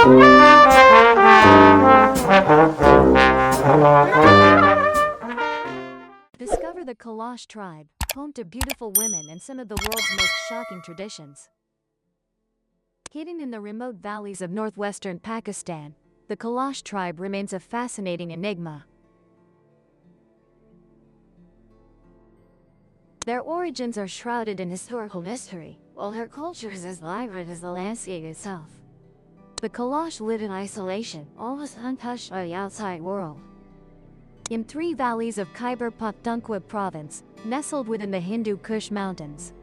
Discover the Kalash tribe, home to beautiful women and some of the world's most shocking traditions. Hidden in the remote valleys of northwestern Pakistan, the Kalash tribe remains a fascinating enigma. Their origins are shrouded in historical mystery, while their culture is as vibrant as the landscape itself. The Kalash live in isolation, almost untouched by the outside world. In 3 valleys of Khyber Pakhtunkhwa province, nestled within the Hindu Kush mountains,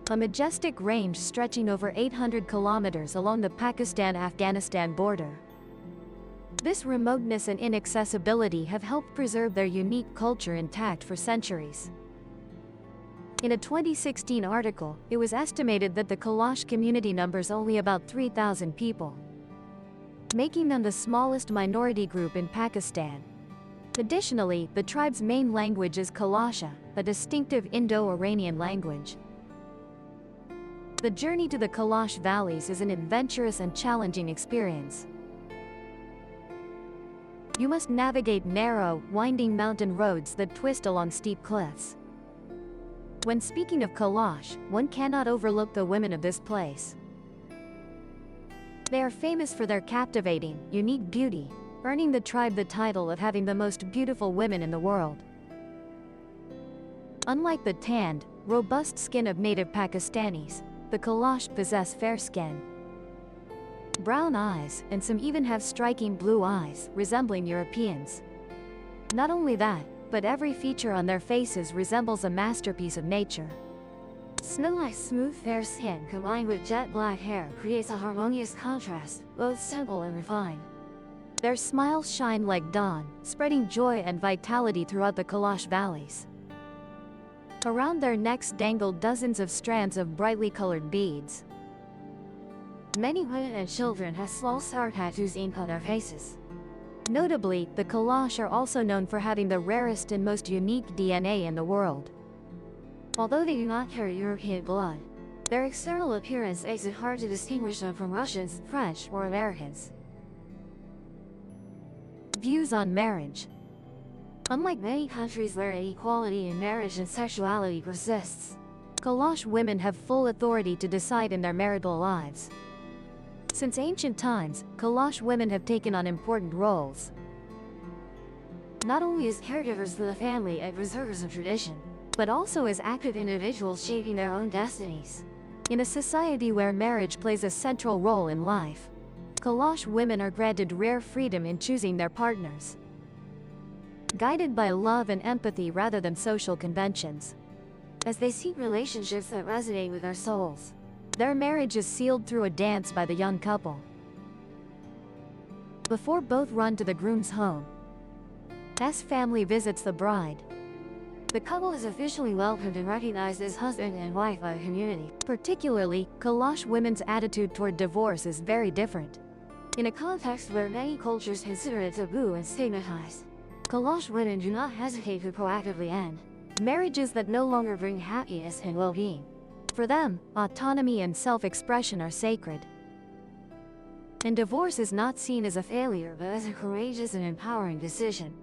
a majestic range stretching over 800 kilometers along the Pakistan-Afghanistan border. This remoteness and inaccessibility have helped preserve their unique culture intact for centuries. In a 2016 article, it was estimated that the Kalash community numbers only about 3,000 people, making them the smallest minority group in Pakistan. Additionally, the tribe's main language is Kalasha, a distinctive Indo-Iranian language. The journey to the Kalash valleys is an adventurous and challenging experience. You must navigate narrow, winding mountain roads that twist along steep cliffs. When speaking of Kalash, one cannot overlook the women of this place. They are famous for their captivating, unique beauty, earning the tribe the title of having the most beautiful women in the world. Unlike the tanned, robust skin of native Pakistanis, the Kalash possess fair skin, brown eyes, and some even have striking blue eyes, resembling Europeans. Not only that, but every feature on their faces resembles a masterpiece of nature. Snow-like smooth fair skin combined with jet black hair creates a harmonious contrast, both simple and refined. Their smiles shine like dawn, spreading joy and vitality throughout the Kalash valleys. Around their necks dangle dozens of strands of brightly colored beads. Many women and children have small star tattoos inked on their faces. Notably, the Kalash are also known for having the rarest and most unique DNA in the world. Although they do not carry European blood, their external appearance makes it hard to distinguish them from Russians, French, or Americans. Views on marriage. Unlike many countries where inequality in marriage and sexuality persists, Kalash women have full authority to decide in their marital lives. Since ancient times, Kalash women have taken on important roles, not only as caregivers for the family and preservers of tradition, but also as active individuals shaping their own destinies. In a society where marriage plays a central role in life, Kalash women are granted rare freedom in choosing their partners, guided by love and empathy rather than social conventions. As they seek relationships that resonate with their souls, their marriage is sealed through a dance by the young couple. Before both run to the groom's home, as family visits the bride, the couple is officially welcomed and recognized as husband and wife by the community. Particularly, Kalash women's attitude toward divorce is very different. In a context where many cultures consider it taboo and stigmatized, Kalash women do not hesitate to proactively end marriages that no longer bring happiness and well-being. For them, autonomy and self-expression are sacred. And divorce is not seen as a failure but as a courageous and empowering decision.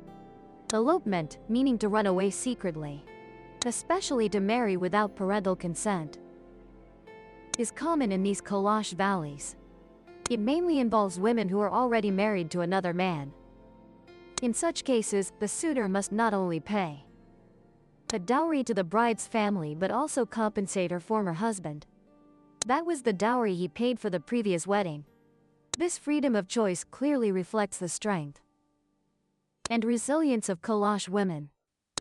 Elopement, meaning to run away secretly, especially to marry without parental consent, is common in these Kalash valleys. It mainly involves women who are already married to another man. In such cases, the suitor must not only pay a dowry to the bride's family but also compensate her former husband. That was the dowry he paid for the previous wedding. This freedom of choice clearly reflects the strength and resilience of Kalash women,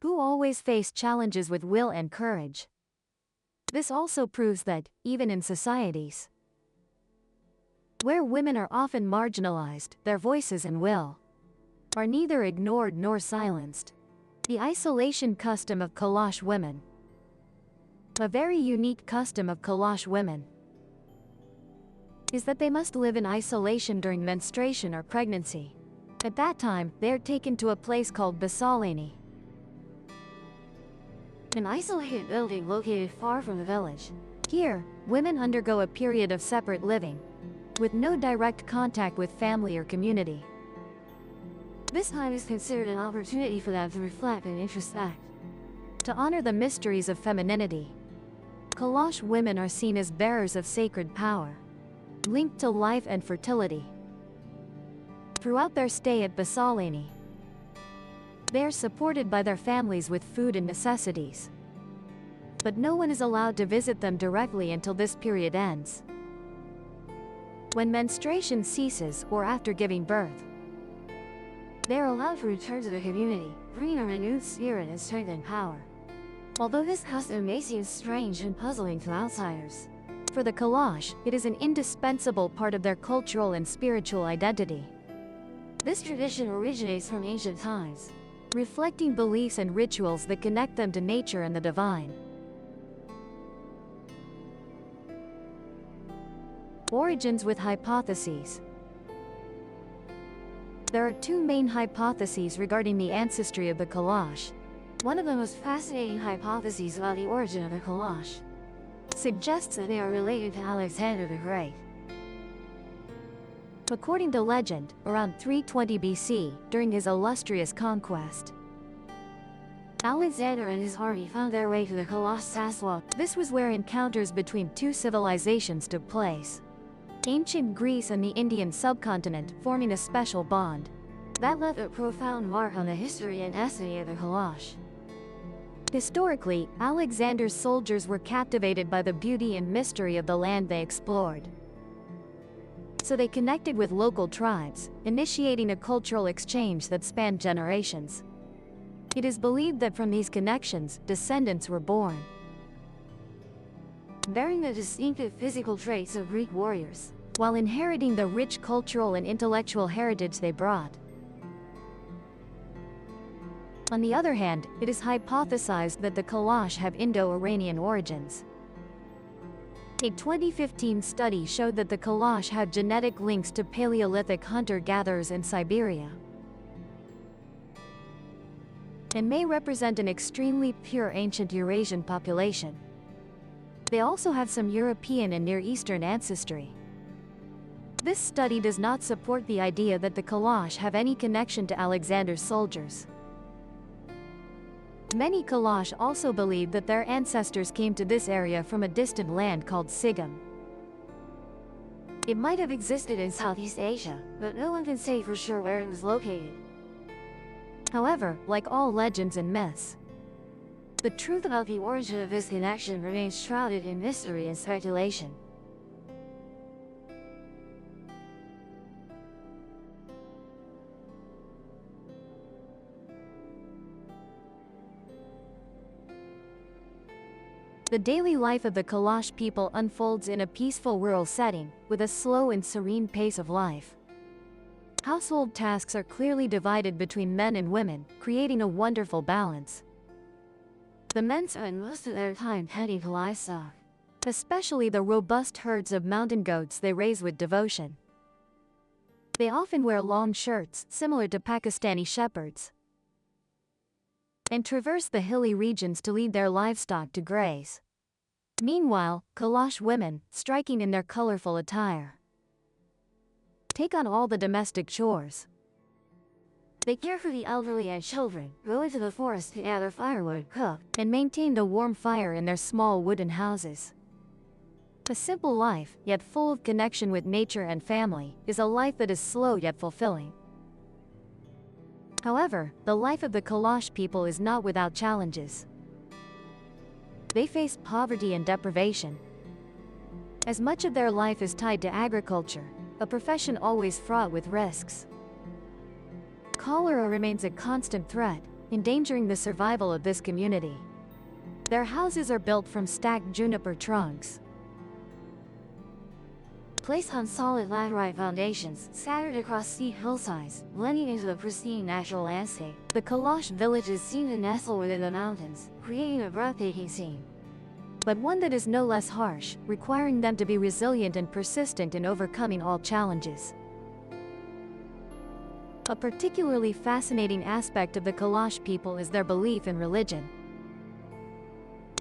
who always face challenges with will and courage. This also proves that, even in societies where women are often marginalized, their voices and will are neither ignored nor silenced. The isolation custom of Kalash women. A very unique custom of Kalash women is that they must live in isolation during menstruation or pregnancy. At that time, they are taken to a place called Basalani, an isolated building located far from the village. Here, women undergo a period of separate living, with no direct contact with family or community. This time is considered an opportunity for them to reflect and introspect. To honor the mysteries of femininity, Kalash women are seen as bearers of sacred power, linked to life and fertility. Throughout their stay at Basalani, they are supported by their families with food and necessities. But no one is allowed to visit them directly until this period ends. When menstruation ceases or after giving birth, they are allowed to return to the community, bringing a renewed spirit and strength and power. Although this custom may seem strange and puzzling to outsiders, for the Kalash, it is an indispensable part of their cultural and spiritual identity. This tradition originates from ancient times, reflecting beliefs and rituals that connect them to nature and the divine. Origins with hypotheses. There are two main hypotheses regarding the ancestry of the Kalash. One of the most fascinating hypotheses about the origin of the Kalash suggests that they are related to Alexander the Great. According to legend, around 320 BC, during his illustrious conquest, Alexander and his army found their way to the Kalash Saswa. This was where encounters between two civilizations took place. Ancient Greece and the Indian subcontinent forming a special bond that left a profound mark on the history and destiny of the Kalash. Historically, Alexander's soldiers were captivated by the beauty and mystery of the land they explored. So they connected with local tribes, initiating a cultural exchange that spanned generations. It is believed that from these connections, descendants were born, bearing the distinctive physical traits of Greek warriors, while inheriting the rich cultural and intellectual heritage they brought. On the other hand, it is hypothesized that the Kalash have Indo-Iranian origins. A 2015 study showed that the Kalash had genetic links to Paleolithic hunter-gatherers in Siberia, and may represent an extremely pure ancient Eurasian population. They also have some European and Near Eastern ancestry. This study does not support the idea that the Kalash have any connection to Alexander's soldiers. Many Kalash also believe that their ancestors came to this area from a distant land called Sigam. It might have existed in Southeast Asia, but no one can say for sure where it was located. However, like all legends and myths, the truth about the origin of this connection remains shrouded in mystery and speculation. The daily life of the Kalash people unfolds in a peaceful rural setting, with a slow and serene pace of life. Household tasks are clearly divided between men and women, creating a wonderful balance. The men spend most of their time tending to livestock, especially the robust herds of mountain goats they raise with devotion. They often wear long shirts, similar to Pakistani shepherds, and traverse the hilly regions to lead their livestock to graze. Meanwhile, Kalash women, striking in their colorful attire, take on all the domestic chores. They care for the elderly and children, go into the forest to gather firewood, cook, and maintain a warm fire in their small wooden houses. A simple life, yet full of connection with nature and family, is a life that is slow yet fulfilling. However, the life of the Kalash people is not without challenges. They face poverty and deprivation, as much of their life is tied to agriculture, a profession always fraught with risks. Cholera remains a constant threat, endangering the survival of this community. Their houses are built from stacked juniper trunks, placed on solid laterite foundations, scattered across steep hillsides, blending into the pristine natural landscape. The Kalash villages seem to nestle within the mountains, creating a breathtaking scene, but one that is no less harsh, requiring them to be resilient and persistent in overcoming all challenges. A particularly fascinating aspect of the Kalash people is their belief in religion.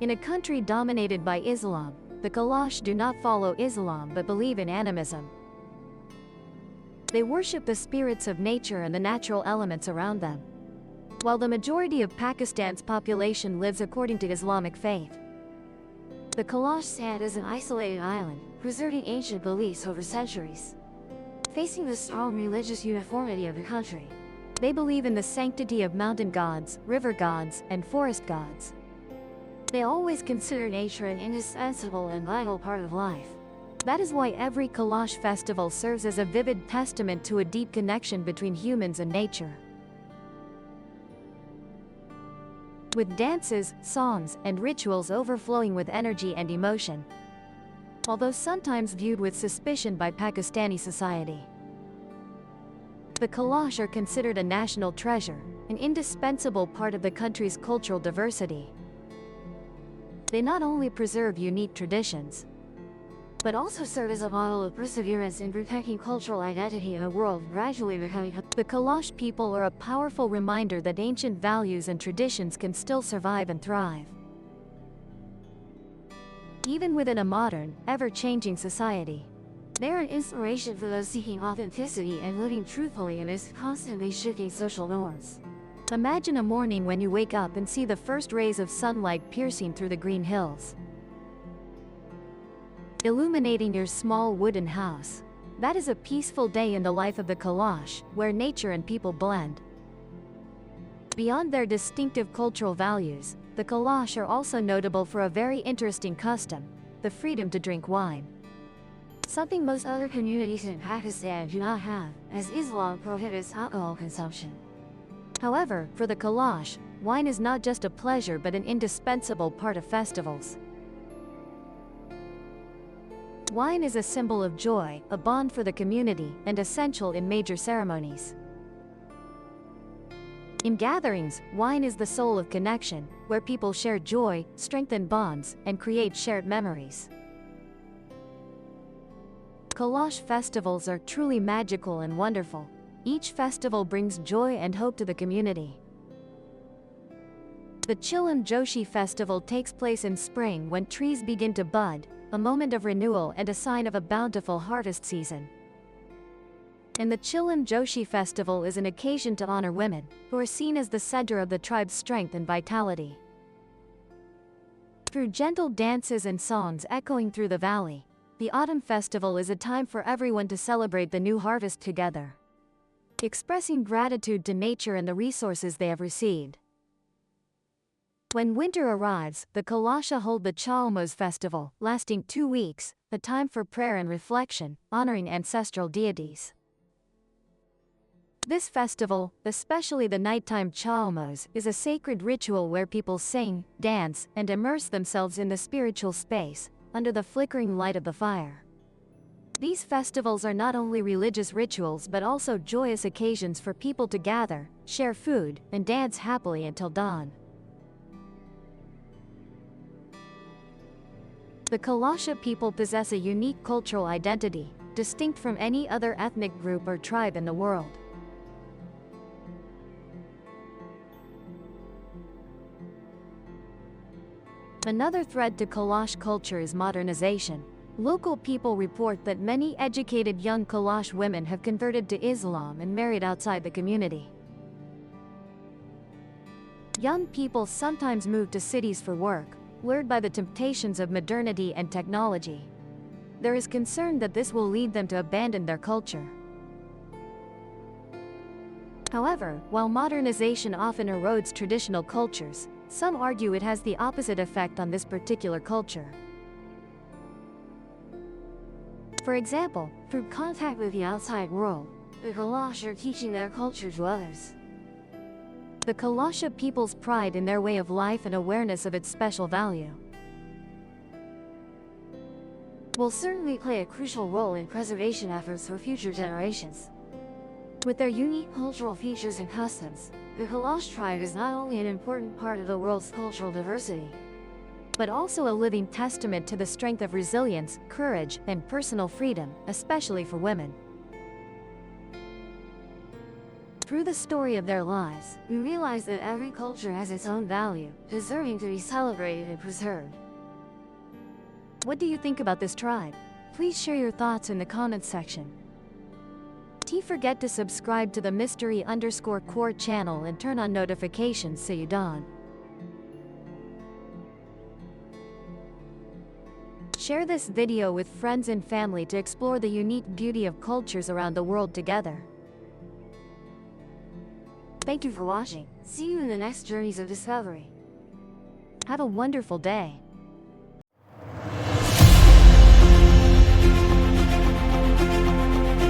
In a country dominated by Islam, the Kalash do not follow Islam but believe in animism. They worship the spirits of nature and the natural elements around them. While the majority of Pakistan's population lives according to Islamic faith, the Kalash stand as an isolated island, preserving ancient beliefs over centuries. Facing the strong religious uniformity of the country, they believe in the sanctity of mountain gods, river gods, and forest gods. They always consider nature an indispensable and vital part of life. That is why every Kalash festival serves as a vivid testament to a deep connection between humans and nature. With dances, songs, and rituals overflowing with energy and emotion, although sometimes viewed with suspicion by Pakistani society. The Kalash are considered a national treasure, an indispensable part of the country's cultural diversity. They not only preserve unique traditions, but also serve as a model of perseverance in protecting cultural identity in a world gradually becoming. The Kalash people are a powerful reminder that ancient values and traditions can still survive and thrive, even within a modern, ever-changing society. They are an inspiration for those seeking authenticity and living truthfully amidst constantly shifting social norms. Imagine a morning when you wake up and see the first rays of sunlight piercing through the green hills, illuminating your small wooden house. That is a peaceful day in the life of the Kalash, where nature and people blend. Beyond their distinctive cultural values, the Kalash are also notable for a very interesting custom: the freedom to drink wine. Something most other communities in Pakistan do not have, as Islam prohibits alcohol consumption. However, for the Kalash, wine is not just a pleasure but an indispensable part of festivals. Wine is a symbol of joy, a bond for the community, and essential in major ceremonies. In gatherings, wine is the soul of connection, where people share joy, strengthen bonds, and create shared memories. Kalash festivals are truly magical and wonderful. Each festival brings joy and hope to the community. The Chilam Joshi festival takes place in spring when trees begin to bud, a moment of renewal and a sign of a bountiful harvest season. And the Chilam Joshi festival is an occasion to honor women, who are seen as the center of the tribe's strength and vitality. Through gentle dances and songs echoing through the valley, the autumn festival is a time for everyone to celebrate the new harvest together, expressing gratitude to nature and the resources they have received. When winter arrives, the Kalasha hold the Chalmos festival, lasting 2 weeks, a time for prayer and reflection, honoring ancestral deities. This festival, especially the nighttime Chalmos, is a sacred ritual where people sing, dance, and immerse themselves in the spiritual space, under the flickering light of the fire. These festivals are not only religious rituals but also joyous occasions for people to gather, share food, and dance happily until dawn. The Kalasha people possess a unique cultural identity, distinct from any other ethnic group or tribe in the world. Another thread to Kalash culture is modernization. Local people report that many educated young Kalash women have converted to Islam and married outside the community. Young people sometimes move to cities for work, lured by the temptations of modernity and technology. There is concern that this will lead them to abandon their culture. However, while modernization often erodes traditional cultures, some argue it has the opposite effect on this particular culture. For example, through contact with the outside world, the Kalash are teaching their culture to others. The Kalasha people's pride in their way of life and awareness of its special value will certainly play a crucial role in preservation efforts for future generations. With their unique cultural features and customs, the Kalash tribe is not only an important part of the world's cultural diversity, but also a living testament to the strength of resilience, courage, and personal freedom, especially for women. Through the story of their lives, we realize that every culture has its own value, deserving to be celebrated and preserved. What do you think about this tribe? Please share your thoughts in the comments section. Don't forget to subscribe to the mystery_core channel and turn on notifications so you don't. Share this video with friends and family to explore the unique beauty of cultures around the world together. Thank you for watching. See you in the next Journeys of Discovery. Have a wonderful day.